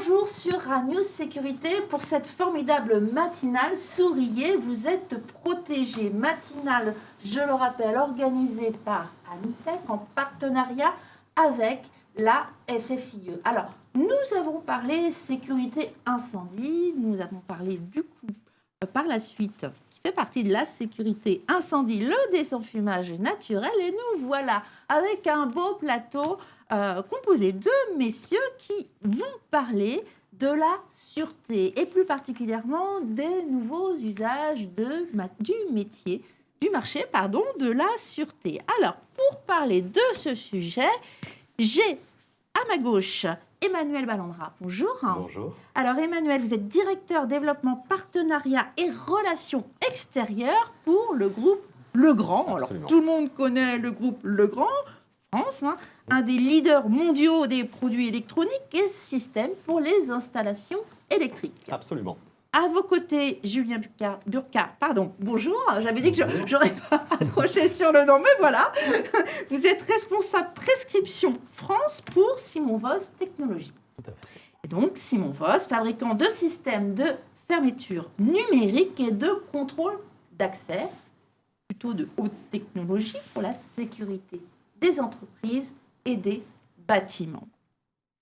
bonjour sur News Sécurité pour cette formidable matinale. Souriez, vous êtes protégés. Matinale, je le rappelle, organisée par Anitech en partenariat avec la FFIE. Alors, nous avons parlé sécurité incendie, nous avons parlé du coup par la suite, qui fait partie de la sécurité incendie, le désenfumage naturel, et nous voilà avec un beau plateau composé de messieurs qui vont parler de la sûreté et plus particulièrement des nouveaux usages du marché de la sûreté. Alors, pour parler de ce sujet, j'ai à ma gauche Emmanuel Ballandra. Bonjour. Bonjour. Alors Emmanuel, vous êtes directeur développement, partenariat et relations extérieures pour le groupe Legrand. Alors Absolument. tout le monde connaît le groupe Legrand, France, un des leaders mondiaux des produits électroniques et systèmes pour les installations électriques. Absolument. À vos côtés, Julien Burka, bonjour. J'avais dit que je n'aurais pas accroché sur le nom, mais voilà. Vous êtes responsable prescription France pour Simon Voss Technologies. Tout à fait. Et donc, Simon Voss, fabricant de systèmes de fermeture numérique et de contrôle d'accès, plutôt de haute technologie pour la sécurité des entreprises et des bâtiments.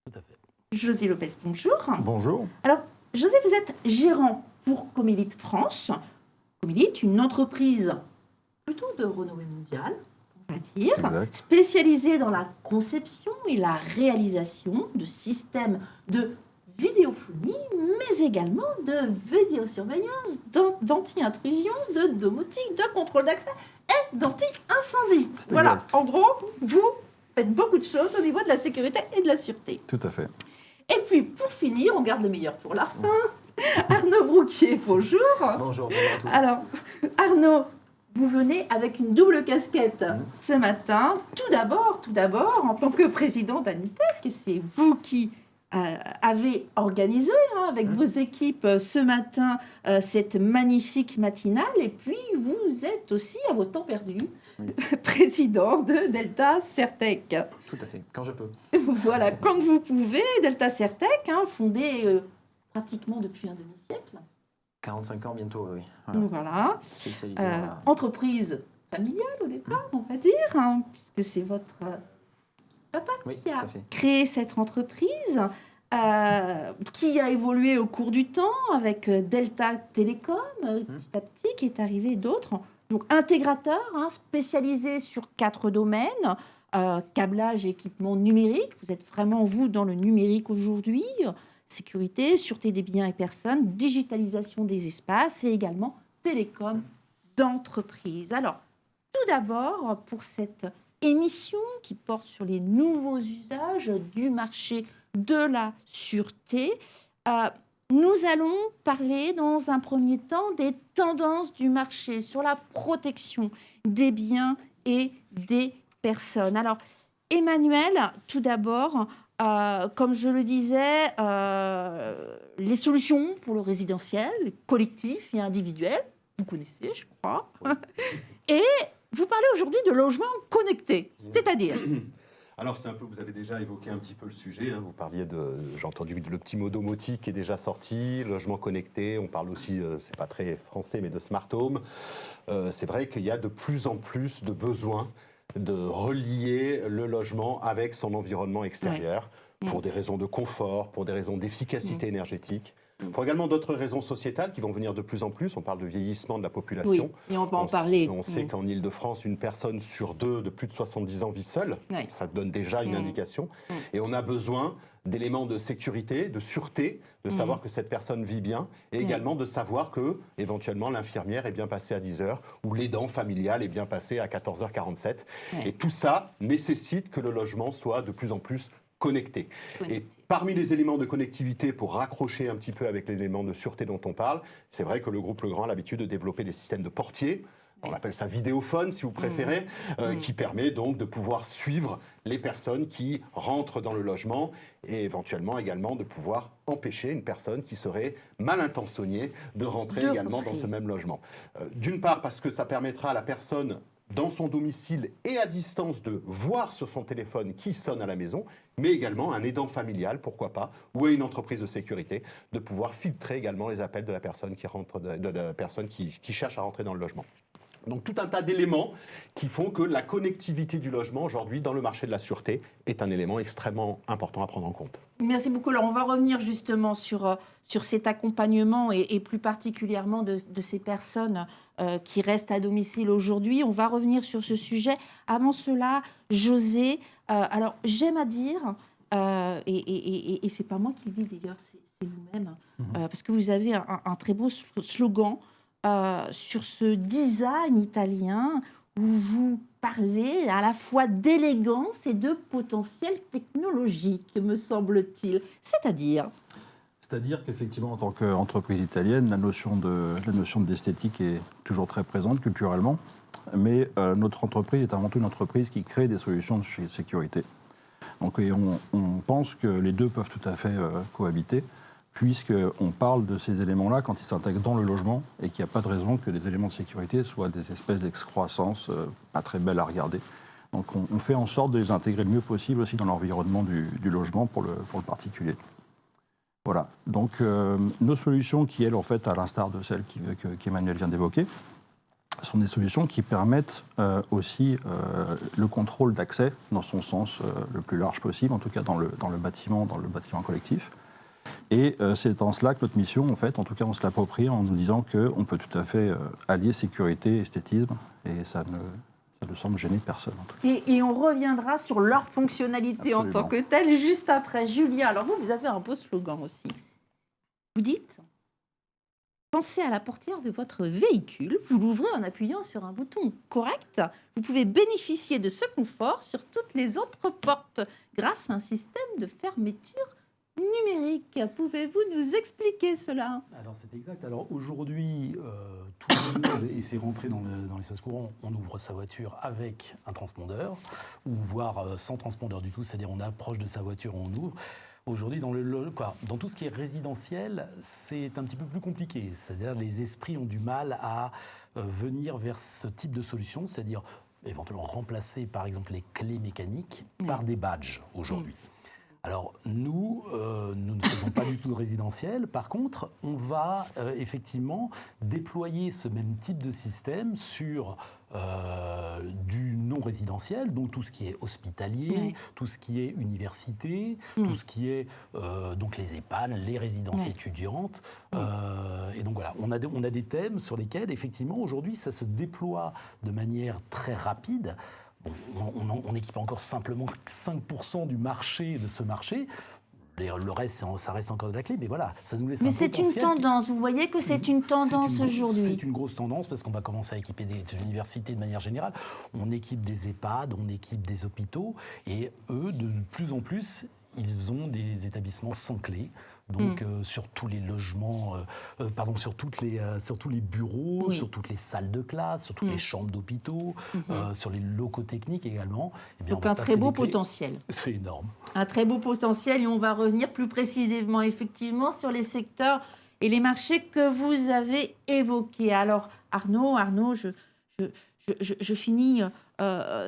Tout à fait. José Lopez, bonjour. Bonjour. Alors, José, vous êtes gérant pour Comélite France. Comélite, une entreprise plutôt de renommée mondiale, on va dire, Exact. Spécialisée dans la conception et la réalisation de systèmes de vidéophonie, mais également de vidéosurveillance, d'anti-intrusion, de domotique, de contrôle d'accès et d'anti-incendie. Voilà, exact. en gros, vous faites beaucoup de choses au niveau de la sécurité et de la sûreté. Tout à fait. Et puis, pour finir, on garde le meilleur pour la fin. Arnaud Brouquier, bonjour. Bonjour à tous. Alors, Arnaud, vous venez avec une double casquette ce matin. Tout d'abord, en tant que président d'Anitech, c'est vous qui avez organisé avec vos équipes ce matin cette magnifique matinale. Et puis, vous êtes aussi, à vos temps perdus, président de Delta Certec. Tout à fait, quand je peux. Voilà, comme vous pouvez, Delta Certec, fondé pratiquement depuis un demi-siècle. 45 ans bientôt, oui. Voilà. Spécialisé dans la... Entreprise familiale au départ, on va dire, puisque c'est votre papa qui a créé cette entreprise, qui a évolué au cours du temps avec Delta Télécom, petit à petit, qui est arrivé d'autres. Donc, intégrateur, spécialisé sur 4 domaines, câblage et équipement numérique. Vous êtes vraiment, vous, dans le numérique aujourd'hui. Sécurité, sûreté des biens et personnes, digitalisation des espaces et également télécom d'entreprise. Alors, tout d'abord, pour cette émission qui porte sur les nouveaux usages du marché de la sûreté, nous allons parler dans un premier temps des tendances du marché sur la protection des biens et des personnes. Alors, Emmanuel, tout d'abord, comme je le disais, les solutions pour le résidentiel, collectif et individuel, vous connaissez, je crois. Et vous parlez aujourd'hui de logement connecté, c'est-à-dire... Alors, c'est un peu, vous avez déjà évoqué un petit peu le sujet. Vous parliez j'ai entendu le petit mot domotique qui est déjà sorti, logement connecté. On parle aussi, c'est pas très français, mais de smart home. C'est vrai qu'il y a de plus en plus de besoins de relier le logement avec son environnement extérieur pour des raisons de confort, pour des raisons d'efficacité énergétique. Pour également d'autres raisons sociétales qui vont venir de plus en plus. On parle de vieillissement de la population. Oui, et on va en parler. On sait qu'en Ile-de-France, une personne sur 2 de plus de 70 ans vit seule. Ça donne déjà une indication. Et on a besoin d'éléments de sécurité, de sûreté, de savoir que cette personne vit bien, et également de savoir que, éventuellement, l'infirmière est bien passée à 10 heures, ou l'aidant familial est bien passé à 14h47. Et tout ça nécessite que le logement soit de plus en plus connecté. Et parmi les éléments de connectivité, pour raccrocher un petit peu avec l'élément de sûreté dont on parle, c'est vrai que le groupe Legrand a l'habitude de développer des systèmes de portier. On appelle ça vidéophone, si vous préférez, qui permet donc de pouvoir suivre les personnes qui rentrent dans le logement et éventuellement également de pouvoir empêcher une personne qui serait mal intentionnée de rentrer également dans ce même logement. D'une part, parce que ça permettra à la personne dans son domicile et à distance de voir sur son téléphone qui sonne à la maison, mais également un aidant familial, pourquoi pas, ou à une entreprise de sécurité, de pouvoir filtrer également les appels de la personne qui rentre, de la personne qui cherche à rentrer dans le logement. Donc tout un tas d'éléments qui font que la connectivité du logement aujourd'hui dans le marché de la sûreté est un élément extrêmement important à prendre en compte. Merci beaucoup. Alors on va revenir justement sur cet accompagnement et plus particulièrement de ces personnes qui restent à domicile aujourd'hui. On va revenir sur ce sujet. Avant cela, José, alors j'aime à dire, et c'est pas moi qui le dis d'ailleurs, c'est vous-même, parce que vous avez un très beau slogan sur ce design italien où vous parlez à la fois d'élégance et de potentiel technologique, me semble-t-il. C'est-à-dire qu'effectivement, en tant qu'entreprise italienne, la notion d'esthétique est toujours très présente culturellement, mais notre entreprise est avant tout une entreprise qui crée des solutions de sécurité. Donc, et on pense que les deux peuvent tout à fait cohabiter, puisqu'on parle de ces éléments-là quand ils s'intègrent dans le logement et qu'il n'y a pas de raison que des éléments de sécurité soient des espèces d'excroissance pas très belles à regarder. Donc on fait en sorte de les intégrer le mieux possible aussi dans l'environnement du logement pour le particulier. Voilà, donc nos solutions qui, elles, en fait, à l'instar de celles qu'Emmanuel vient d'évoquer, sont des solutions qui permettent aussi le contrôle d'accès dans son sens le plus large possible, en tout cas dans le bâtiment collectif. Et c'est en cela que notre mission, en fait, en tout cas, on se l'approprie en nous disant qu'on peut tout à fait allier sécurité et esthétisme, et ça ne semble gêner personne. En tout cas. Et on reviendra sur leur fonctionnalité en tant que telle juste après. Julien, alors vous avez un beau slogan aussi. Vous dites, pensez à la portière de votre véhicule, vous l'ouvrez en appuyant sur un bouton correct. Vous pouvez bénéficier de ce confort sur toutes les autres portes grâce à un système de fermeture numérique. Pouvez-vous nous expliquer cela? Alors c'est exact. Alors aujourd'hui, tout le monde, et c'est rentré dans l'espace courant, on ouvre sa voiture avec un transpondeur, ou voire sans transpondeur du tout, c'est-à-dire on approche de sa voiture, on ouvre. Aujourd'hui, dans tout ce qui est résidentiel, c'est un petit peu plus compliqué. C'est-à-dire les esprits ont du mal à venir vers ce type de solution, c'est-à-dire éventuellement remplacer par exemple les clés mécaniques par des badges aujourd'hui. Alors nous ne faisons pas du tout de résidentiel. Par contre, on va effectivement déployer ce même type de système sur du non résidentiel, donc tout ce qui est hospitalier, tout ce qui est université, tout ce qui est donc les EHPAD, les résidences étudiantes. Et donc voilà, on a des thèmes sur lesquels effectivement aujourd'hui ça se déploie de manière très rapide. Bon, on équipe encore simplement 5% du marché de ce marché. Le reste, ça reste encore de la clé, mais voilà, ça nous laisse un potentiel. Mais c'est une tendance, vous voyez que c'est une tendance aujourd'hui. C'est une grosse tendance parce qu'on va commencer à équiper des universités de manière générale. On équipe des EHPAD, on équipe des hôpitaux, et eux, de plus en plus, ils ont des établissements sans clé. Donc sur tous les logements, sur tous les bureaux, sur toutes les salles de classe, sur toutes les chambres d'hôpitaux, sur les locaux techniques également. Eh bien, donc un très beau potentiel. C'est énorme. Un très beau potentiel, et on va revenir plus précisément effectivement sur les secteurs et les marchés que vous avez évoqués. Alors Arnaud, je finis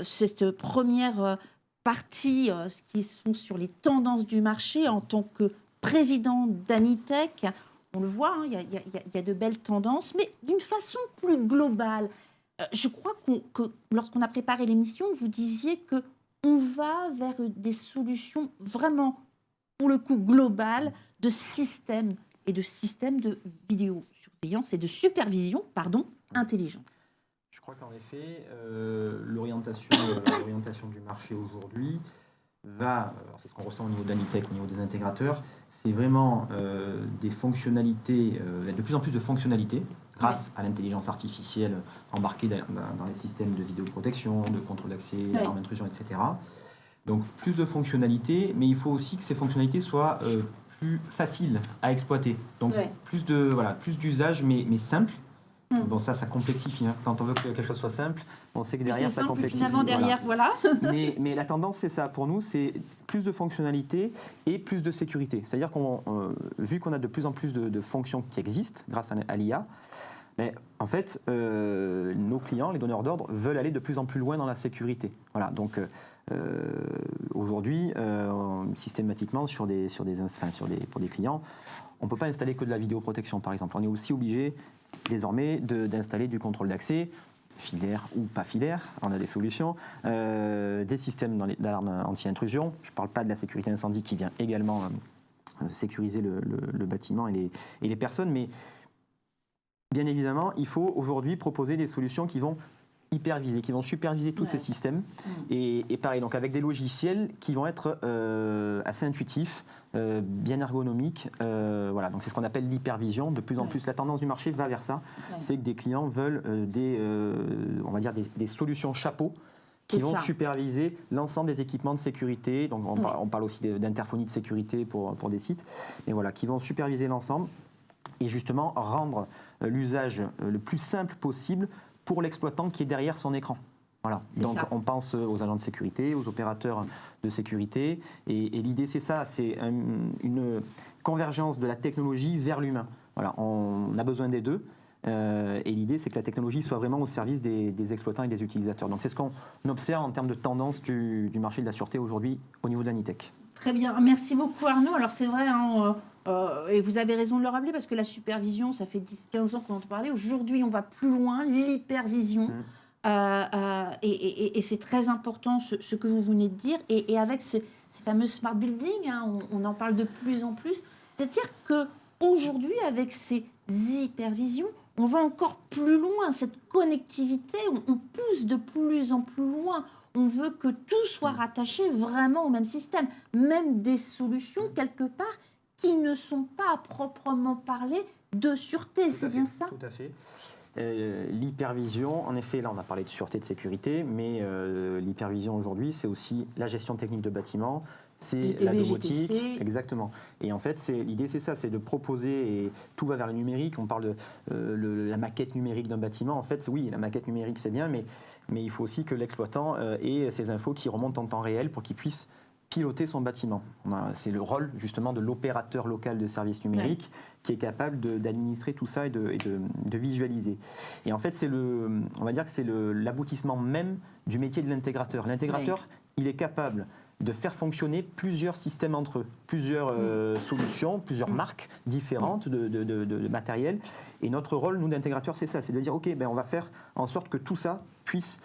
cette première partie qui sont sur les tendances du marché en tant que président d'Anitech. On le voit, il y a de belles tendances, mais d'une façon plus globale. Je crois que lorsqu'on a préparé l'émission, vous disiez qu'on va vers des solutions vraiment, pour le coup, globales de systèmes de vidéosurveillance et de supervision, intelligents. Je crois qu'en effet, l'orientation du marché aujourd'hui c'est ce qu'on ressent au niveau d'Anitech, au niveau des intégrateurs, c'est vraiment des fonctionnalités, de plus en plus de fonctionnalités, grâce à l'intelligence artificielle embarquée dans les systèmes de vidéoprotection, de contrôle d'accès, d'armes d'intrusion, etc. Donc plus de fonctionnalités, mais il faut aussi que ces fonctionnalités soient plus faciles à exploiter. Donc plus d'usages, mais simples. Bon, ça complexifie. Hein. Quand on veut que quelque chose soit simple, on sait que derrière, ça complexifie. Voilà. mais la tendance, c'est ça. Pour nous, c'est plus de fonctionnalités et plus de sécurité. C'est-à-dire vu qu'on a de plus en plus de fonctions qui existent grâce à l'IA, Mais en fait, nos clients, les donneurs d'ordre, veulent aller de plus en plus loin dans la sécurité. Voilà, donc aujourd'hui, systématiquement, pour des clients, on ne peut pas installer que de la vidéoprotection, par exemple. On est aussi obligé, désormais, d'installer du contrôle d'accès, filaire ou pas filaire, on a des solutions, des systèmes d'alarme anti-intrusion. Je ne parle pas de la sécurité incendie qui vient également sécuriser le bâtiment et les personnes, mais bien évidemment, il faut aujourd'hui proposer des solutions qui vont hyperviser, qui vont superviser tous ces systèmes. Et pareil, donc avec des logiciels qui vont être assez intuitifs, bien ergonomiques. Voilà, donc c'est ce qu'on appelle l'hypervision. De plus en plus, la tendance du marché va vers ça. C'est que des clients veulent on va dire des solutions chapeaux qui vont superviser l'ensemble des équipements de sécurité. Donc on parle aussi d'interphonie de sécurité pour des sites. Et voilà, qui vont superviser l'ensemble et justement rendre l'usage le plus simple possible pour l'exploitant qui est derrière son écran. Voilà. Donc on pense aux agents de sécurité, aux opérateurs de sécurité, et l'idée c'est ça, c'est une convergence de la technologie vers l'humain. Voilà, on a besoin des deux, et l'idée c'est que la technologie soit vraiment au service des exploitants et des utilisateurs. Donc c'est ce qu'on observe en termes de tendance du marché de la sûreté aujourd'hui au niveau de l'Anitech. Très bien, merci beaucoup Arnaud. Alors c'est vrai, et vous avez raison de le rappeler, parce que la supervision, ça fait 10-15 ans qu'on en parlait. Aujourd'hui, on va plus loin, l'hypervision. Et c'est très important ce que vous venez de dire. Et avec ces fameux smart buildings, on en parle de plus en plus. C'est-à-dire qu'aujourd'hui, avec ces hypervisions, on va encore plus loin. Cette connectivité, on pousse de plus en plus loin. On veut que tout soit rattaché vraiment au même système. Même des solutions, quelque part, qui ne sont pas à proprement parler de sûreté. C'est bien ça ? Tout à fait. L'hypervision, en effet, là on a parlé de sûreté, de sécurité, mais l'hypervision aujourd'hui, c'est aussi la gestion technique de bâtiments, c'est la domotique, exactement. Et en fait, l'idée c'est ça, c'est de proposer, et tout va vers le numérique. On parle de la maquette numérique d'un bâtiment. En fait, oui, la maquette numérique c'est bien, mais il faut aussi que l'exploitant ait ces infos qui remontent en temps réel pour qu'il puisse piloter son bâtiment. C'est le rôle justement de l'opérateur local de services numériques qui est capable d'administrer tout ça et de visualiser. Et en fait, on va dire que c'est l'aboutissement même du métier de l'intégrateur. L'intégrateur, il est capable de faire fonctionner plusieurs systèmes entre eux, plusieurs solutions, plusieurs marques différentes de matériel. Et notre rôle, nous, d'intégrateur, c'est ça, c'est de dire, OK, on va faire en sorte que tout ça puisse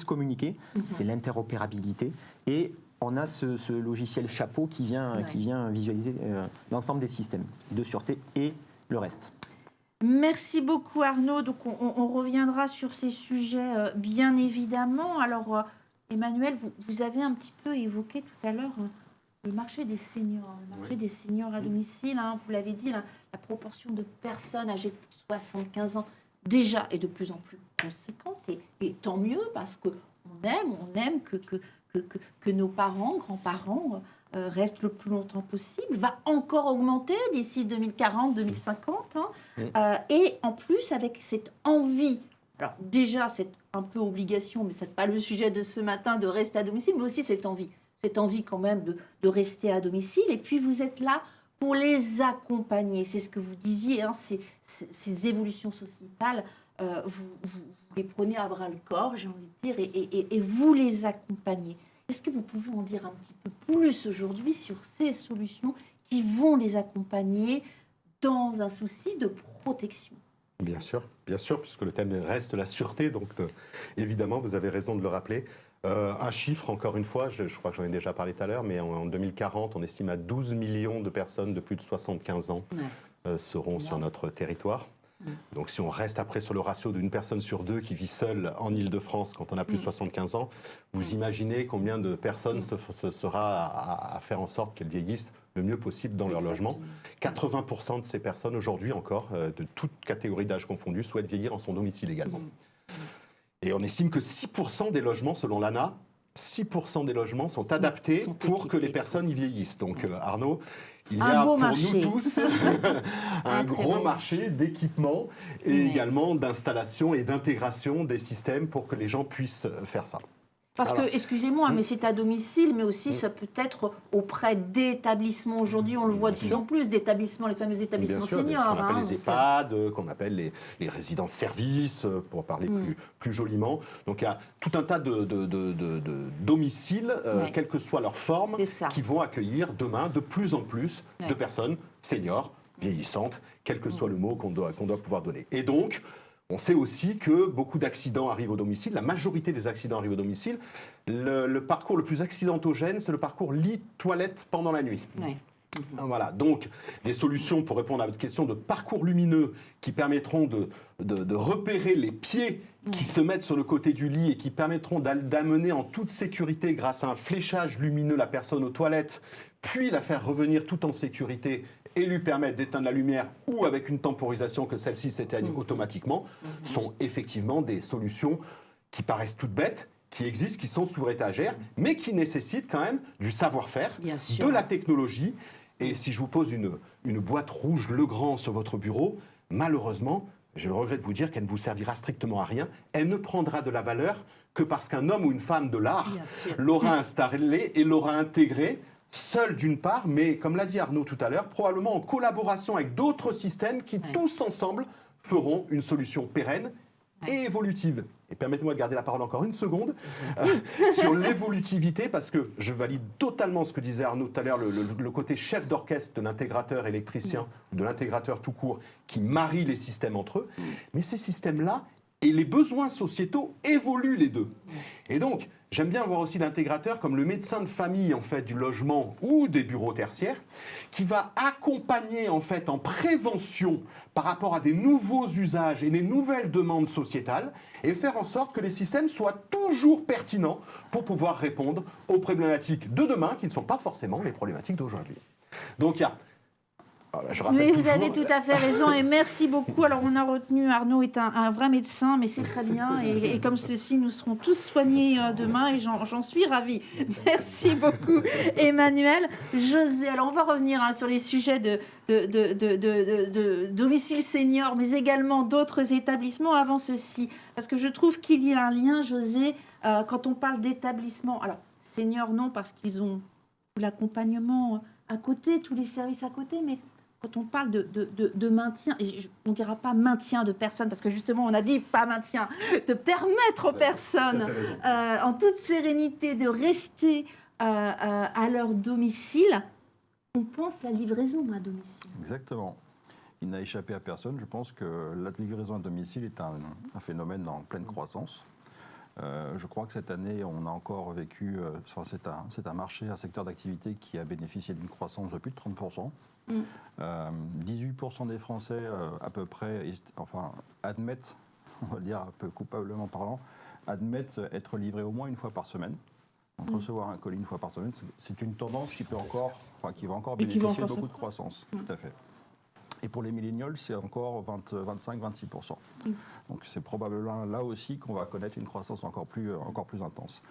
communiquer. C'est l'interopérabilité. Et on a ce logiciel chapeau qui vient visualiser l'ensemble des systèmes de sûreté et le reste. Merci beaucoup Arnaud. Donc on reviendra sur ces sujets bien évidemment. Alors Emmanuel, vous avez un petit peu évoqué tout à l'heure le marché des seniors. Le marché des seniors à domicile, vous l'avez dit, la proportion de personnes âgées de plus de 75 ans déjà est de plus en plus conséquente. Et tant mieux, parce qu'on aime que nos parents, grands-parents restent le plus longtemps possible, va encore augmenter d'ici 2040-2050. Et en plus, avec cette envie, alors déjà, c'est un peu obligation, mais ce n'est pas le sujet de ce matin, de rester à domicile, mais aussi cette envie quand même de rester à domicile. Et puis, vous êtes là pour les accompagner. C'est ce que vous disiez, ces évolutions sociétales, vous les prenez à bras-le-corps, j'ai envie de dire, et vous les accompagnez. Est-ce que vous pouvez en dire un petit peu plus aujourd'hui sur ces solutions qui vont les accompagner dans un souci de protection ? Bien sûr, puisque le thème reste la sûreté, donc évidemment, vous avez raison de le rappeler. Un chiffre, encore une fois, je crois que j'en ai déjà parlé tout à l'heure, mais en 2040, on estime à 12 millions de personnes de plus de 75 ans seront sur notre territoire. Donc si on reste après sur le ratio d'une personne sur deux qui vit seule en Île-de-France quand on a plus de 75 ans, vous imaginez combien de personnes ce sera à faire en sorte qu'elles vieillissent le mieux possible dans leur logement. 80% de ces personnes aujourd'hui encore, de toute catégorie d'âge confondue, souhaitent vieillir en son domicile également. Et on estime que 6% des logements, selon l'ANA, 6% des logements sont adaptés pour que les personnes y vieillissent. Donc Arnaud, il y a pour nous tous un gros marché d'équipement et également d'installation et d'intégration des systèmes pour que les gens puissent faire ça. Parce que, excusez-moi, mais c'est à domicile, mais aussi ça peut être auprès d'établissements. Aujourd'hui, on le voit de plus en plus, d'établissements, les fameux établissements seniors. Qu'on appelle les EHPAD, qu'on appelle les résidences-services, pour parler plus joliment. Donc il y a tout un tas de domiciles, quelle que soit leur forme, qui vont accueillir demain de plus en plus de personnes seniors, vieillissantes, quel que soit le mot qu'on doit pouvoir donner. Et donc, on sait aussi que beaucoup d'accidents arrivent au domicile. La majorité des accidents arrivent au domicile. Le parcours le plus accidentogène, c'est le parcours lit-toilette pendant la nuit. Oui. Voilà, donc des solutions pour répondre à votre question de parcours lumineux qui permettront de repérer les pieds qui se mettent sur le côté du lit et qui permettront d'amener en toute sécurité grâce à un fléchage lumineux la personne aux toilettes, puis la faire revenir tout en sécurité et lui permettre d'éteindre la lumière ou avec une temporisation que celle-ci s'éteigne automatiquement, sont effectivement des solutions qui paraissent toutes bêtes, qui existent, qui sont sous étagère, mais qui nécessitent quand même du savoir-faire, de la technologie. Et si je vous pose une boîte rouge Legrand sur votre bureau, malheureusement, j'ai le regret de vous dire qu'elle ne vous servira strictement à rien. Elle ne prendra de la valeur que parce qu'un homme ou une femme de l'art l'aura installée et l'aura intégrée, seul d'une part, mais comme l'a dit Arnaud tout à l'heure, probablement en collaboration avec d'autres systèmes qui tous ensemble feront une solution pérenne et évolutive. Et permettez-moi de garder la parole encore une seconde sur l'évolutivité, parce que je valide totalement ce que disait Arnaud tout à l'heure, le côté chef d'orchestre de l'intégrateur électricien, de l'intégrateur tout court, qui marie les systèmes entre eux. Mais ces systèmes-là et les besoins sociétaux évoluent les deux. Et donc, j'aime bien voir aussi l'intégrateur comme le médecin de famille en fait du logement ou des bureaux tertiaires, qui va accompagner en fait en prévention par rapport à des nouveaux usages et des nouvelles demandes sociétales, et faire en sorte que les systèmes soient toujours pertinents pour pouvoir répondre aux problématiques de demain qui ne sont pas forcément les problématiques d'aujourd'hui. Donc il y a oui, vous avez tout à fait raison et merci beaucoup. Alors, on a retenu, Arnaud est un vrai médecin, mais c'est très bien. Et comme ceci, nous serons tous soignés demain et j'en suis ravie. Merci beaucoup, Emmanuel. José, alors on va revenir sur les sujets de domicile senior, mais également d'autres établissements avant ceci. Parce que je trouve qu'il y a un lien, José, quand on parle d'établissement. Alors, senior, non, parce qu'ils ont l'accompagnement à côté, tous les services à côté, mais quand on parle de maintien, on ne dira pas maintien de personnes, parce que justement, on a dit pas maintien, de permettre aux personnes, en toute sérénité, de rester à leur domicile, on pense la livraison à domicile. Exactement. Il n'a échappé à personne. Je pense que la livraison à domicile est un phénomène en pleine croissance. Je crois que cette année, on a encore vécu, c'est un marché, un secteur d'activité qui a bénéficié d'une croissance de plus de 30%. 18% des Français, à peu près, admettent, on va dire un peu coupablement parlant, admettent être livrés au moins une fois par semaine. Donc recevoir un colis une fois par semaine, c'est une tendance qui va encore bénéficier de beaucoup de croissance. Tout à fait. Et pour les millennials, c'est encore 25-26%. Donc c'est probablement là aussi qu'on va connaître une croissance encore plus intense.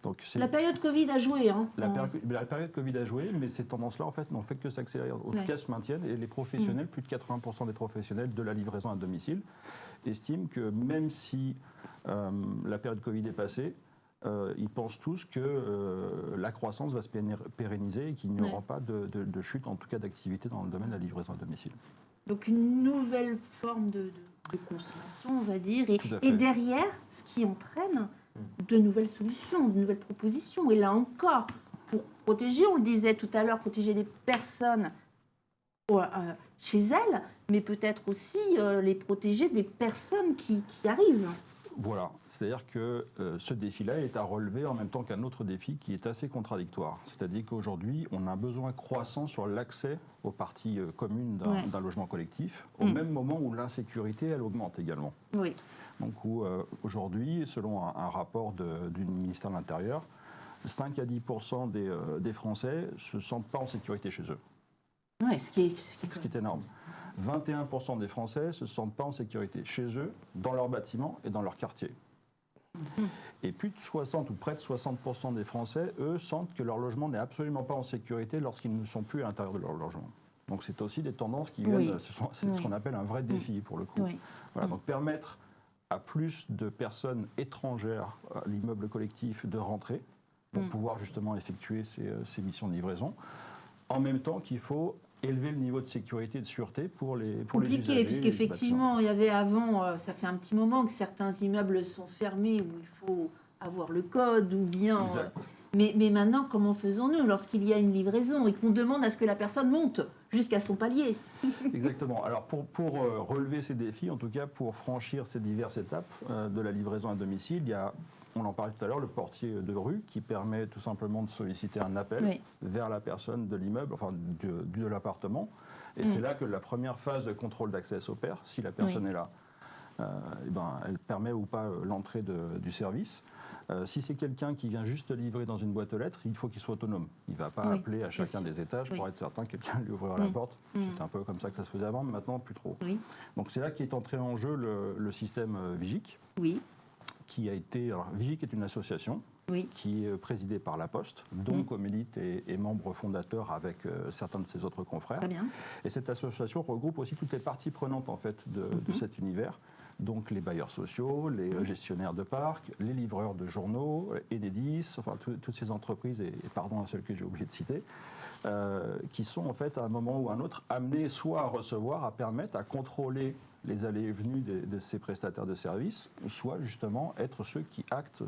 Donc la période Covid a joué. La période Covid a joué, mais ces tendances-là, en fait, n'ont fait que s'accélérer. En tout cas, se maintiennent. Et les professionnels, plus de 80% des professionnels de la livraison à domicile, estiment que même si la période Covid est passée, ils pensent tous que la croissance va se pérenniser et qu'il n'y aura pas de chute, en tout cas d'activité dans le domaine de la livraison à domicile. Donc une nouvelle forme de consommation, on va dire, et derrière, ce qui entraîne de nouvelles solutions, de nouvelles propositions. Et là encore, pour protéger, on le disait tout à l'heure, protéger les personnes chez elles, mais peut-être aussi les protéger des personnes qui arrivent. Voilà, c'est-à-dire que ce défi-là est à relever en même temps qu'un autre défi qui est assez contradictoire. C'est-à-dire qu'aujourd'hui, on a un besoin croissant sur l'accès aux parties communes d'un logement collectif, au même moment où l'insécurité, elle augmente également. Oui. Donc aujourd'hui, selon un rapport du ministère de l'Intérieur, 5 à 10% des Français ne se sentent pas en sécurité chez eux. Ouais, ce qui est énorme. 21% des Français ne se sentent pas en sécurité chez eux, dans leur bâtiment et dans leur quartier. Et plus de 60 ou près de 60% des Français, eux, sentent que leur logement n'est absolument pas en sécurité lorsqu'ils ne sont plus à l'intérieur de leur logement. Donc c'est aussi des tendances qui viennent, c'est ce qu'on appelle un vrai défi pour le coup. Voilà, donc permettre à plus de personnes étrangères à l'immeuble collectif de rentrer pour pouvoir justement effectuer ces missions de livraison. En même temps qu'il faut élever le niveau de sécurité et de sûreté pour les usagers. Compliqué, puisqu'effectivement, il y avait avant, ça fait un petit moment que certains immeubles sont fermés où il faut avoir le code ou bien... Mais maintenant, comment faisons-nous lorsqu'il y a une livraison et qu'on demande à ce que la personne monte jusqu'à son palier? Exactement. Alors pour relever ces défis, en tout cas pour franchir ces diverses étapes de la livraison à domicile, il y a, on en parlait tout à l'heure, le portier de rue qui permet tout simplement de solliciter un appel vers la personne de l'immeuble, enfin de l'appartement. Et c'est là que la première phase de contrôle d'accès s'opère, si la personne est là. Elle permet ou pas l'entrée du service. Si c'est quelqu'un qui vient juste livrer dans une boîte aux lettres, il faut qu'il soit autonome. Il ne va pas appeler à chacun des étages pour être certain que quelqu'un lui ouvrira la porte. C'est un peu comme ça que ça se faisait avant, mais maintenant plus trop. Donc c'est là qu'est entré en jeu le système Vigic. Qui a été... Alors, Vigic est une association qui est présidée par La Poste, dont Comélite est membre fondateur avec certains de ses autres confrères. Très bien. Et cette association regroupe aussi toutes les parties prenantes en fait, de cet univers. Donc les bailleurs sociaux, les gestionnaires de parcs, les livreurs de journaux, Enedis, enfin toutes ces entreprises, et pardon à celles que j'ai oublié de citer, qui sont en fait à un moment ou à un autre amenées soit à recevoir, à permettre, à contrôler les allées et venues de ces prestataires de services, soit justement être ceux qui actent,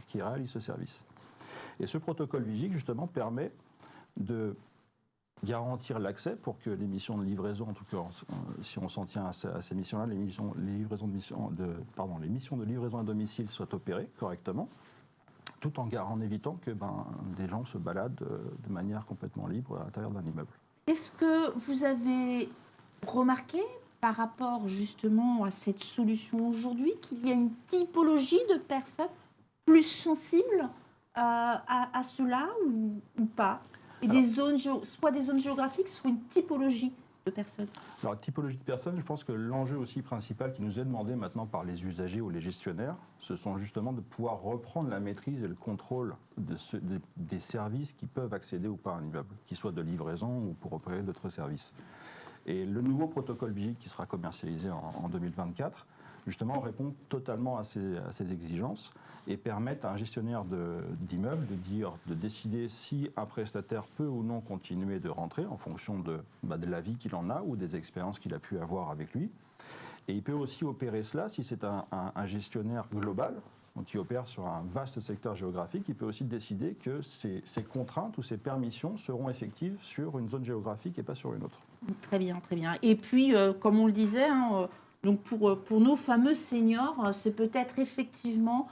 qui réalisent ce service. Et ce protocole Vigic justement permet de garantir l'accès pour que les missions de livraison, en tout cas si on s'en tient à ces missions-là, les missions de livraison à domicile soient opérées correctement, tout en évitant que des gens se baladent de manière complètement libre à l'intérieur d'un immeuble. Est-ce que vous avez remarqué, par rapport justement à cette solution aujourd'hui, qu'il y a une typologie de personnes plus sensibles à cela ou pas? Et soit des zones géographiques, soit une typologie de personnes. Alors, typologie de personnes, je pense que l'enjeu aussi principal qui nous est demandé maintenant par les usagers ou les gestionnaires, ce sont justement de pouvoir reprendre la maîtrise et le contrôle des services qui peuvent accéder ou pas à un immeuble, qu'ils soient de livraison ou pour opérer d'autres services. Et le nouveau protocole Vigic qui sera commercialisé en 2024, justement, répond totalement à ces exigences et permettent à un gestionnaire d'immeuble de décider si un prestataire peut ou non continuer de rentrer en fonction de l'avis qu'il en a ou des expériences qu'il a pu avoir avec lui. Et il peut aussi opérer cela si c'est un gestionnaire global, donc qui opère sur un vaste secteur géographique. Il peut aussi décider que ces contraintes ou ces permissions seront effectives sur une zone géographique et pas sur une autre. Très bien, très bien. Et puis, comme on le disait, donc pour nos fameux seniors, c'est peut-être effectivement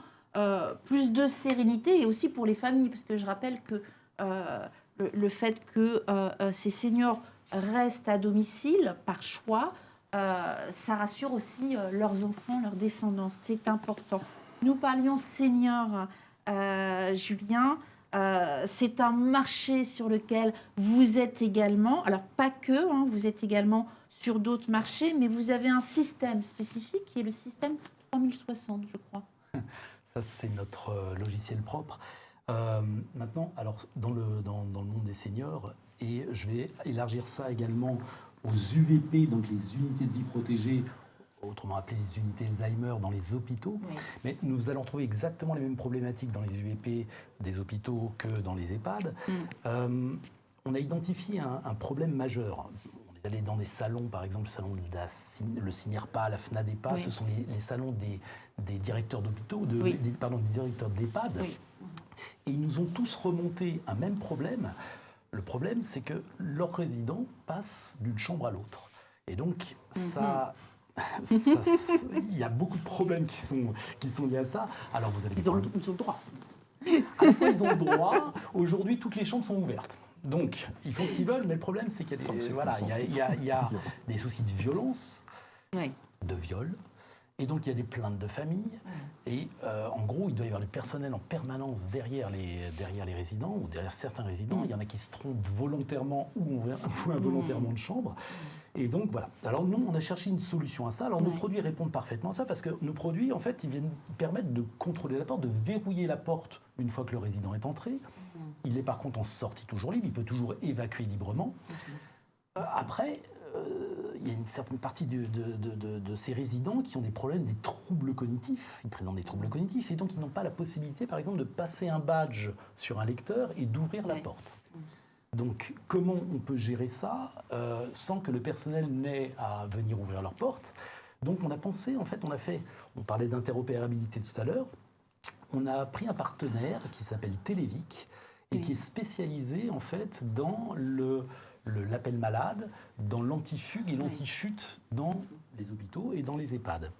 plus de sérénité et aussi pour les familles, parce que je rappelle que le fait que ces seniors restent à domicile par choix, ça rassure aussi leurs enfants, leurs descendants. C'est important. Nous parlions seniors, Julien. C'est un marché sur lequel vous êtes également, alors pas que, vous êtes également sur d'autres marchés, mais vous avez un système spécifique qui est le système 3060, je crois. Ça, c'est notre logiciel propre. Maintenant, alors, dans le monde des seniors, et je vais élargir ça également aux UVP, donc les unités de vie protégées, autrement appelées les unités Alzheimer dans les hôpitaux. Oui. Mais nous allons trouver exactement les mêmes problématiques dans les UVP des hôpitaux que dans les EHPAD. On a identifié un problème majeur. On est allé dans des salons, par exemple, le salon de le CINIRPA, la FNADEPA, ce sont les salons des directeurs d'hôpitaux, des directeurs d'EHPAD. Oui. Et ils nous ont tous remonté un même problème. Le problème, c'est que leurs résidents passent d'une chambre à l'autre. Et donc, il y a beaucoup de problèmes qui sont liés à ça. Alors vous avez ils ont le droit. À la fois, ils ont le droit. Aujourd'hui, toutes les chambres sont ouvertes. Donc, ils font ce qu'ils veulent, mais le problème, c'est qu'il y a des soucis de violence, de viol. Et donc, il y a des plaintes de famille. Et en gros, il doit y avoir du personnel en permanence derrière les résidents ou derrière certains résidents. Il y en a qui se trompent volontairement ou involontairement de chambre. Et donc, voilà. Alors, nous, on a cherché une solution à ça. Alors, nos produits répondent parfaitement à ça parce que nos produits, en fait, ils viennent permettre de contrôler la porte, de verrouiller la porte une fois que le résident est entré. Il est par contre en sortie toujours libre. Il peut toujours évacuer librement. Après, il y a une certaine partie de ces résidents qui ont des problèmes, des troubles cognitifs. Ils présentent des troubles cognitifs et donc ils n'ont pas la possibilité, par exemple, de passer un badge sur un lecteur et d'ouvrir la porte. Donc, comment on peut gérer ça sans que le personnel n'ait à venir ouvrir leur porte? Donc, on a pensé, en fait, on parlait d'interopérabilité tout à l'heure, on a pris un partenaire qui s'appelle Télévic et qui est spécialisé, en fait, dans l'appel malade, dans l'antifugue et l'antichute dans les hôpitaux et dans les EHPAD.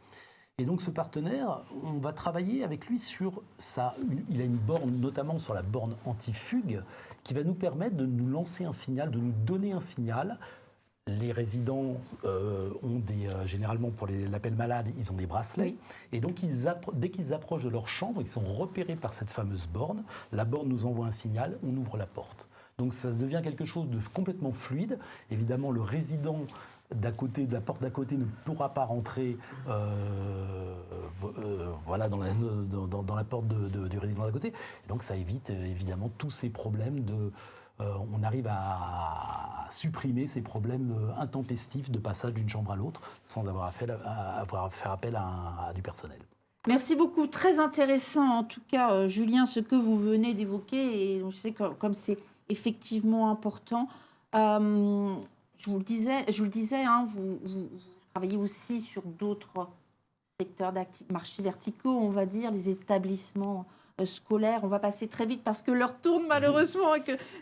Et donc ce partenaire, on va travailler avec lui sur ça. Il a une borne, notamment sur la borne antifugue, qui va nous permettre de nous lancer un signal, de nous donner un signal. Les résidents ont généralement pour l'appel malade, ils ont des bracelets. Et donc dès qu'ils approchent de leur chambre, ils sont repérés par cette fameuse borne. La borne nous envoie un signal, on ouvre la porte. Donc ça devient quelque chose de complètement fluide. Évidemment, le résident d'à côté, de la porte d'à côté, ne pourra pas rentrer voilà, dans la porte du résident d'à côté. Et donc ça évite évidemment tous ces problèmes on arrive à supprimer ces problèmes intempestifs de passage d'une chambre à l'autre sans avoir à faire appel à du personnel. Merci beaucoup, très intéressant en tout cas, Julien, ce que vous venez d'évoquer. Et je sais que comme c'est effectivement important. Je vous le disais, hein, vous travaillez aussi sur d'autres secteurs marchés verticaux, on va dire, les établissements scolaires. On va passer très vite parce que l'heure tourne malheureusement.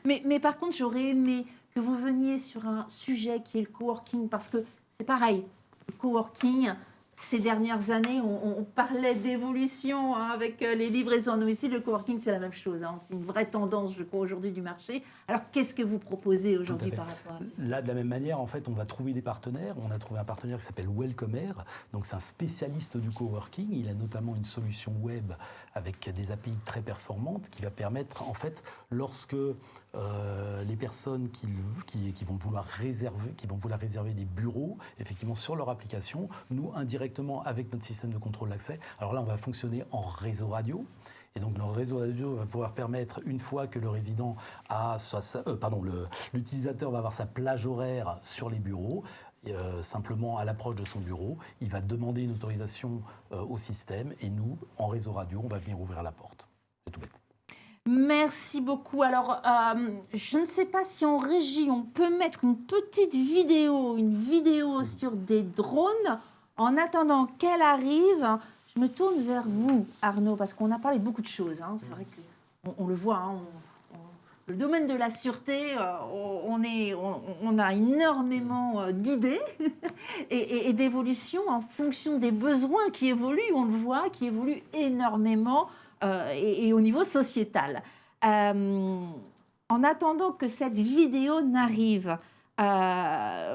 Mais par contre, j'aurais aimé que vous veniez sur un sujet qui est le coworking, parce que c'est pareil, le coworking, ces dernières années, on parlait d'évolution avec les livraisons à domicile. Le coworking, c'est la même chose. Hein. C'est une vraie tendance, je crois, aujourd'hui du marché. Alors, qu'est-ce que vous proposez aujourd'hui par rapport à ça? Là, de la même manière, en fait, on va trouver des partenaires. On a trouvé un partenaire qui s'appelle Welcomer. Donc, c'est un spécialiste du coworking. Il a notamment une solution web avec des API très performantes qui va permettre, en fait, lorsque les personnes qui vont vouloir réserver des bureaux, effectivement, sur leur application, nous, indirectement, avec notre système de contrôle d'accès, alors là, on va fonctionner en réseau radio. Et donc, le réseau radio va pouvoir permettre, une fois que le résident l'utilisateur va avoir sa plage horaire sur les bureaux, simplement à l'approche de son bureau, il va demander une autorisation au système et nous, en réseau radio, on va venir ouvrir la porte. C'est tout bête. Merci beaucoup. Alors, je ne sais pas si en régie, on peut mettre une petite vidéo sur des drones. En attendant qu'elle arrive, je me tourne vers vous, Arnaud, parce qu'on a parlé de beaucoup de choses. Hein. C'est vrai qu'on le voit, hein, le domaine de la sûreté, on a énormément d'idées et d'évolutions en fonction des besoins qui évoluent, on le voit, qui évoluent énormément et au niveau sociétal. En attendant que cette vidéo n'arrive,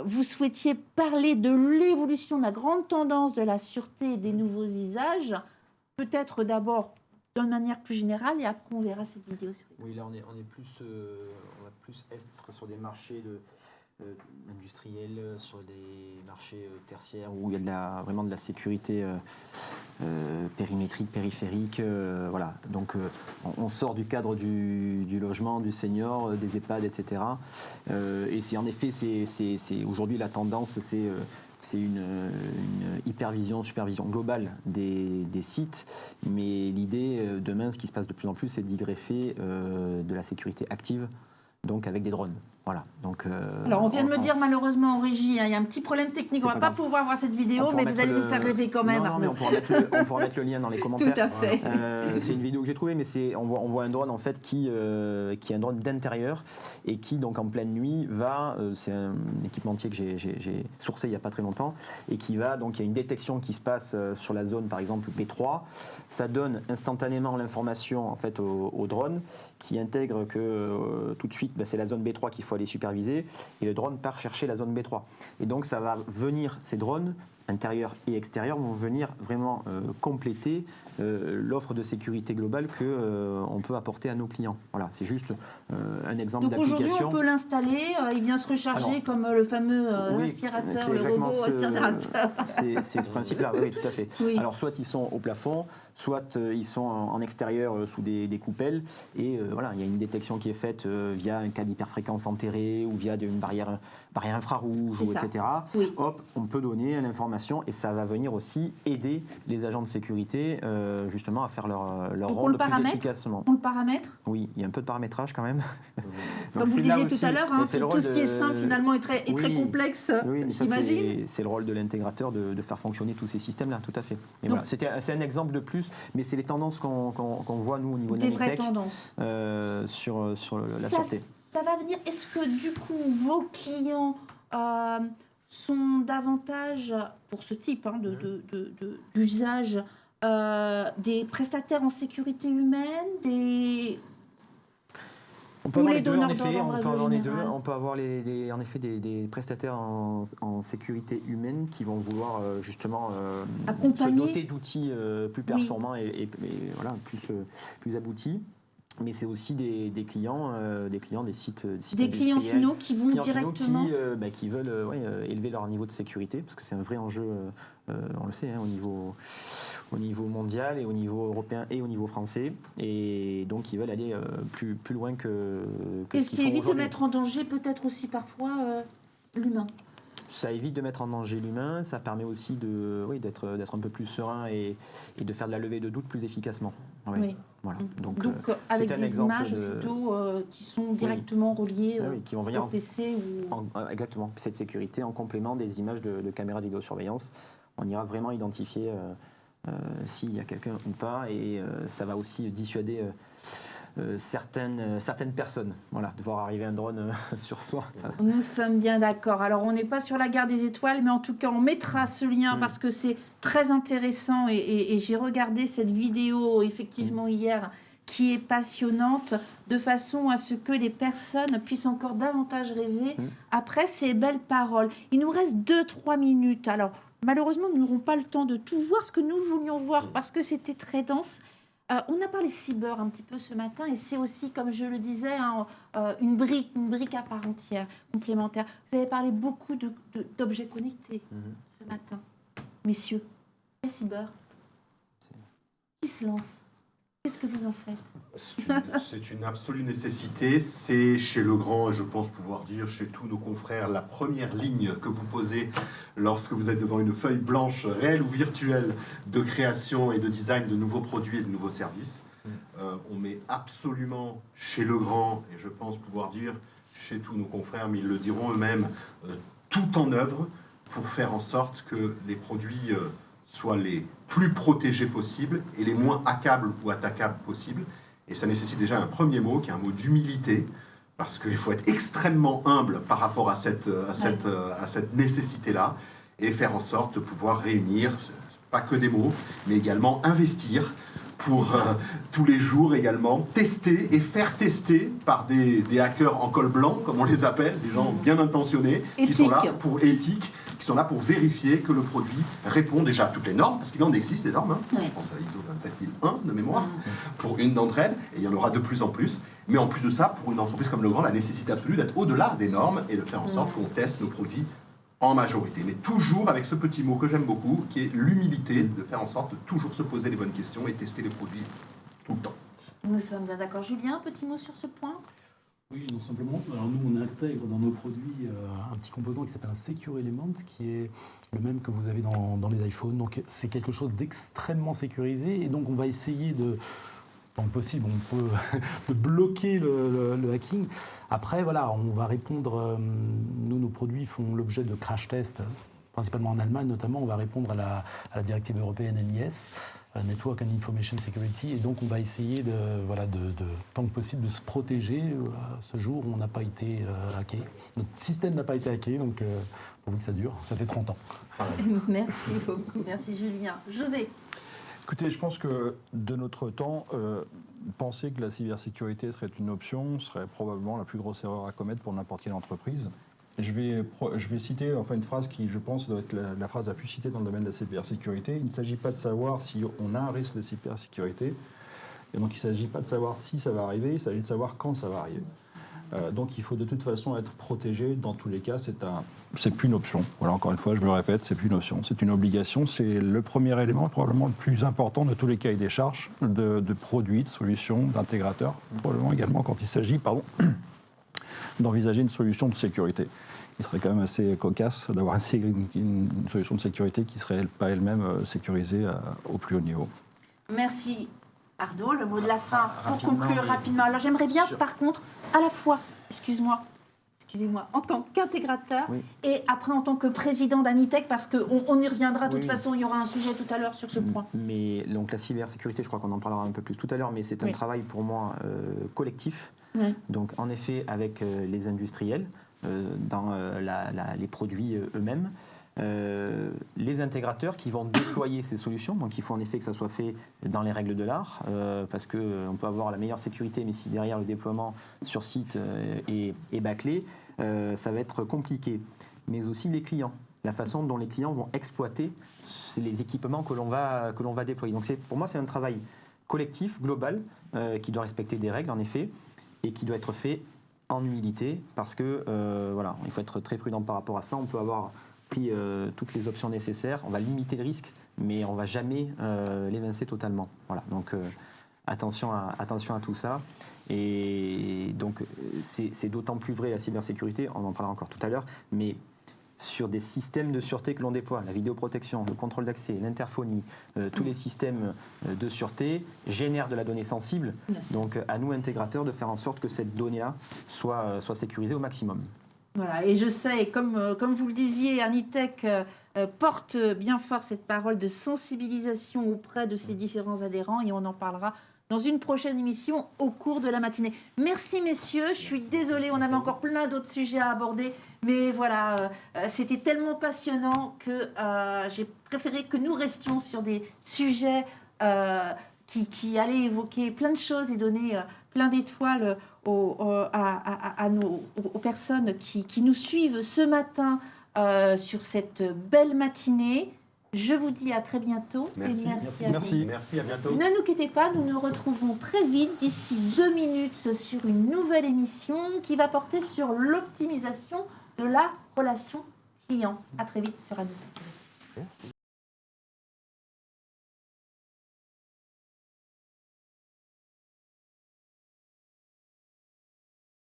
vous souhaitiez parler de l'évolution, de la grande tendance de la sûreté et des nouveaux usages, peut-être d'abord d'une manière plus générale, et après on verra cette vidéo. Oui, là on va plus être sur des marchés industriels, sur des marchés tertiaires où il y a vraiment de la sécurité périmétrique, périphérique. Voilà. Donc on sort du cadre du logement, du senior, des EHPAD, etc. Et c'est en effet, c'est aujourd'hui la tendance, c'est une supervision globale des sites, mais l'idée demain, ce qui se passe de plus en plus, c'est d'y greffer de la sécurité active, donc avec des drones. Voilà. Donc, alors on vient de me dire malheureusement en régie, hein, il y a un petit problème technique, on ne va pas pouvoir voir cette vidéo, mais vous allez nous faire rêver quand même. Non, mais on pourra mettre le lien dans les commentaires. Tout à fait. C'est une vidéo que j'ai trouvée, mais on voit un drone en fait qui est un drone d'intérieur et qui donc en pleine nuit c'est un équipementier que j'ai sourcé il n'y a pas très longtemps et qui va, donc il y a une détection qui se passe sur la zone par exemple B3, ça donne instantanément l'information en fait au drone qui intègre que tout de suite c'est la zone B3 qu'il faut aller superviser et le drone part chercher la zone B3 et donc ça va venir, ces drones intérieur et extérieur, vont venir vraiment compléter l'offre de sécurité globale qu'on peut apporter à nos clients. Voilà, c'est juste un exemple d'application. Donc aujourd'hui, on peut l'installer, il vient se recharger comme le fameux aspirateur, le robot aspirateur. C'est ce principe-là, oui, tout à fait. Oui. Alors soit ils sont au plafond, soit ils sont en extérieur sous des coupelles, et voilà, il y a une détection qui est faite via un câble hyperfréquence enterré ou via une barrière infrarouge, etc. Oui. Hop, on peut donner l'information et ça va venir aussi aider les agents de sécurité justement à faire leur rôle plus efficacement. On le paramètre ? Oui, il y a un peu de paramétrage quand même. Comme vous disiez tout à l'heure, tout ce qui est simple finalement est très complexe, oui, mais j'imagine. c'est le rôle de l'intégrateur de faire fonctionner tous ces systèmes-là, tout à fait. Et voilà, c'est un exemple de plus, mais c'est les tendances qu'on voit nous au niveau de Des vraies tendances. sur la sûreté. Ça va venir. Est-ce que du coup vos clients sont davantage, pour ce type d'usage, des prestataires en sécurité humaine, on peut avoir les deux, en effet. On peut avoir en effet des prestataires en sécurité humaine qui vont vouloir justement se doter d'outils plus performants et voilà, plus aboutis. Mais c'est aussi des clients des sites des clients finaux qui vont directement qui veulent élever leur niveau de sécurité, parce que c'est un vrai enjeu, on le sait, au niveau mondial et au niveau européen et au niveau français, et donc ils veulent aller plus loin que ce qui évite de mettre en danger peut-être aussi parfois l'humain. Ça évite de mettre en danger l'humain, ça permet aussi d'être un peu plus serein et de faire de la levée de doute plus efficacement. Oui. Voilà. Donc avec des images aussitôt qui sont directement reliées qui vont venir au PC exactement, PC de sécurité en complément des images de caméras de vidéosurveillance. On ira vraiment identifier s'il y a quelqu'un ou pas, et ça va aussi dissuader certaines personnes, voilà, de voir arriver un drone sur soi. Ça... Nous sommes bien d'accord. Alors, on n'est pas sur la guerre des étoiles, mais en tout cas, on mettra ce lien parce que c'est très intéressant, et j'ai regardé cette vidéo, effectivement, hier, qui est passionnante, de façon à ce que les personnes puissent encore davantage rêver après ces belles paroles. Il nous reste 2-3 minutes. Alors, malheureusement, nous n'aurons pas le temps de tout voir ce que nous voulions voir parce que c'était très dense. On a parlé cyber un petit peu ce matin, et c'est aussi, comme je le disais, une brique à part entière, complémentaire. Vous avez parlé beaucoup d'objets connectés ce matin. Messieurs, la cyber, qui se lance? Qu'est-ce que vous en faites? C'est une absolue nécessité. C'est chez Legrand, et je pense pouvoir dire chez tous nos confrères, la première ligne que vous posez lorsque vous êtes devant une feuille blanche, réelle ou virtuelle, de création et de design de nouveaux produits et de nouveaux services. On met absolument chez Legrand, et je pense pouvoir dire chez tous nos confrères, mais ils le diront eux-mêmes, tout en œuvre pour faire en sorte que les produits soient les plus protégés possibles et les moins hackables ou attaquables possibles. Et ça nécessite déjà un premier mot, qui est un mot d'humilité, parce qu'il faut être extrêmement humble par rapport à cette nécessité-là, et faire en sorte de pouvoir réunir, pas que des mots, mais également investir pour tous les jours également, tester et faire tester par des hackers en col blanc, comme on les appelle, des gens bien intentionnés, qui sont là pour éthique, qui sont là pour vérifier que le produit répond déjà à toutes les normes, parce qu'il en existe des normes, je pense à ISO 27001 de mémoire, pour une d'entre elles, et il y en aura de plus en plus. Mais en plus de ça, pour une entreprise comme Legrand, la nécessité absolue d'être au-delà des normes et de faire en sorte qu'on teste nos produits en majorité, mais toujours avec ce petit mot que j'aime beaucoup, qui est l'humilité, de faire en sorte de toujours se poser les bonnes questions et tester les produits tout le temps. Nous sommes bien d'accord. Julien, un petit mot sur ce point? Oui, non simplement. Alors nous, on intègre dans nos produits un petit composant qui s'appelle un Secure Element, qui est le même que vous avez dans les iPhones. Donc c'est quelque chose d'extrêmement sécurisé, et donc on va essayer de... tant que possible, on peut de bloquer le hacking. Après, voilà, on va répondre. Nous, nos produits font l'objet de crash tests, principalement en Allemagne, notamment. On va répondre à la directive européenne NIS, Network and Information Security, et donc on va essayer tant que possible de se protéger. À ce jour, on n'a pas été hacké. Notre système n'a pas été hacké, donc pourvu que ça dure. Ça fait 30 ans. Merci beaucoup, merci Julien. José. Écoutez, je pense que de notre temps, penser que la cybersécurité serait une option serait probablement la plus grosse erreur à commettre pour n'importe quelle entreprise. Je vais citer une phrase qui, je pense, doit être la phrase la plus citée dans le domaine de la cybersécurité. Il ne s'agit pas de savoir si on a un risque de cybersécurité. Et donc, il ne s'agit pas de savoir si ça va arriver, il s'agit de savoir quand ça va arriver. Donc, il faut de toute façon être protégé. Dans tous les cas, c'est plus une option. Voilà, encore une fois, je me répète, c'est plus une option. C'est une obligation. C'est le premier élément, probablement le plus important de tous les cahiers des charges de produits, de solutions, d'intégrateurs. Probablement également quand il s'agit, d'envisager une solution de sécurité. Il serait quand même assez cocasse d'avoir une solution de sécurité qui ne serait pas elle-même sécurisée au plus haut niveau. Merci Arnaud, le mot de la fin pour conclure rapidement. Alors j'aimerais bien par contre, à la fois, excusez-moi, en tant qu'intégrateur et après en tant que président d'Anitech, parce qu'on y reviendra, de toute façon il y aura un sujet tout à l'heure sur ce point. Mais donc la cybersécurité, je crois qu'on en parlera un peu plus tout à l'heure, mais c'est un travail pour moi collectif. Donc en effet avec les industriels, dans les produits eux-mêmes, les intégrateurs qui vont déployer ces solutions. Donc il faut en effet que ça soit fait dans les règles de l'art, parce qu'on peut avoir la meilleure sécurité, mais si derrière le déploiement sur site est bâclé, ça va être compliqué. Mais aussi les clients, la façon dont les clients vont exploiter les équipements que l'on va déployer. Donc pour moi c'est un travail collectif, global, qui doit respecter des règles en effet, et qui doit être fait en humilité, parce que il faut être très prudent par rapport à ça. On peut avoir pris toutes les options nécessaires, on va limiter le risque, mais on ne va jamais l'évincer totalement. Voilà, donc attention à tout ça. Et donc c'est d'autant plus vrai la cybersécurité, on en parlera encore tout à l'heure, mais sur des systèmes de sûreté que l'on déploie, la vidéoprotection, le contrôle d'accès, l'interphonie, tous les systèmes de sûreté génèrent de la donnée sensible. Donc à nous, intégrateurs, de faire en sorte que cette donnée-là soit sécurisée au maximum. Voilà, et je sais, comme vous le disiez, Anitech porte bien fort cette parole de sensibilisation auprès de ses différents adhérents, et on en parlera dans une prochaine émission au cours de la matinée. Merci messieurs, je suis désolée, on avait encore plein d'autres sujets à aborder, mais voilà, c'était tellement passionnant que j'ai préféré que nous restions sur des sujets qui allaient évoquer plein de choses et donner plein d'étoiles aux personnes qui nous suivent ce matin sur cette belle matinée. Je vous dis à très bientôt. Merci. Et merci à vous. Merci, à bientôt. Ne nous quittez pas, nous nous retrouvons très vite, d'ici 2 minutes, sur une nouvelle émission qui va porter sur l'optimisation de la relation client. À très vite sur Anneau Sécurité.